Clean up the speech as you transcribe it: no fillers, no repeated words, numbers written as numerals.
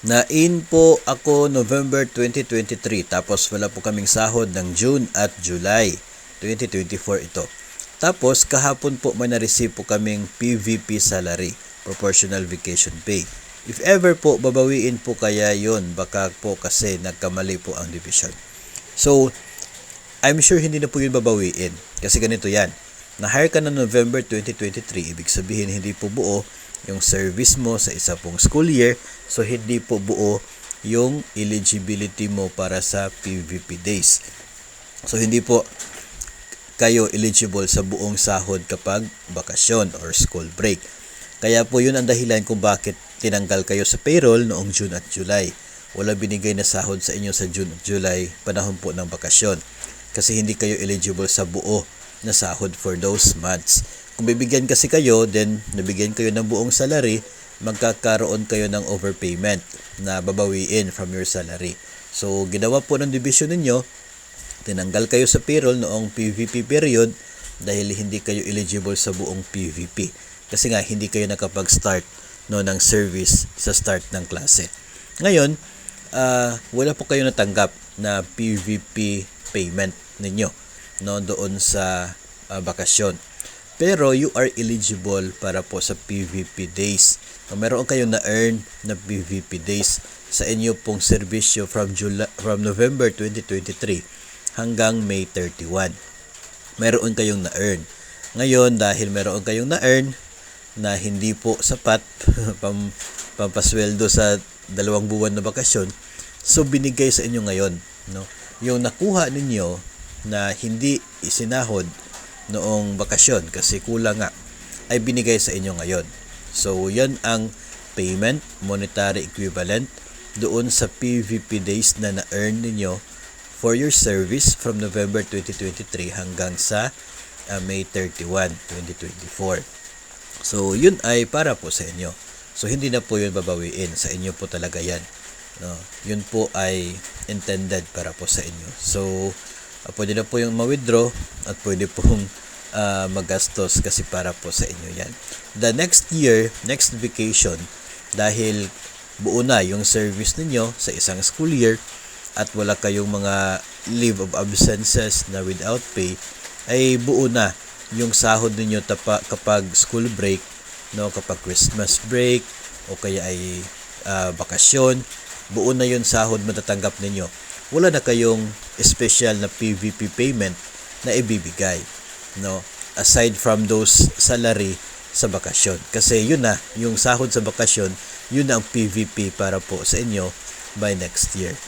Na-in po ako November 2023 tapos wala po kaming sahod ng June at July 2024 ito. Tapos kahapon po may na-receive po kaming PVP salary, Proportional Vacation Pay. If ever po babawiin po kaya yon, baka po kasi nagkamali po ang division. So, I'm sure hindi na po yun babawiin kasi ganito yan. Na-hire ka na November 2023, ibig sabihin hindi po buo yung service mo sa isa pong school year, so hindi po buo yung eligibility mo para sa PVP days. So hindi po kayo eligible sa buong sahod kapag bakasyon or school break. Kaya po yun ang dahilan kung bakit tinanggal kayo sa payroll noong June at July. Wala binigay na sahod sa inyo sa June at July, panahon po ng bakasyon. Kasi hindi kayo eligible sa buo na sahod for those months. Kung bibigyan kasi kayo, then nabigyan kayo ng buong salary, magkakaroon kayo ng overpayment na babawiin from your salary. So, ginawa po ng division ninyo, tinanggal kayo sa payroll noong PVP period dahil hindi kayo eligible sa buong PVP. Kasi nga, hindi kayo nakapag-start ng service sa start ng klase. Ngayon, wala po kayo natanggap na PVP payment ninyo doon sa bakasyon. Pero you are eligible para po sa PVP days. Meron kayong na-earn na PVP days sa inyo pong serbisyo from November 2023 hanggang May 31. Meron kayong na-earn. Ngayon, dahil meron kayong na-earn na hindi po sapat pampasweldo sa 2 buwan na bakasyon, so binigay sa inyo ngayon. Yung nakuha ninyo na hindi isinahod noong bakasyon kasi kulang nga, ay binigay sa inyo ngayon. So, yan ang payment, monetary equivalent doon sa PVP days na na-earn ninyo for your service from November 2023 hanggang sa May 31, 2024. So, yun ay para po sa inyo. So, hindi na po yun babawiin. Sa inyo po talaga yan. Yun po ay intended para po sa inyo. So, pwede na po yung ma-withdraw at pwede pong magastos kasi para po sa inyo yan. The next year, next vacation, dahil buo na yung service ninyo sa isang school year at wala kayong mga leave of absences na without pay, ay buo na yung sahod ninyo kapag school break, kapag Christmas break o kaya ay bakasyon, buo na yung sahod matatanggap ninyo. Wala na kayong special na PVP payment na ibibigay, aside from those salary sa bakasyon. Kasi yun na, yung sahod sa bakasyon, yun na ang PVP para po sa inyo by next year.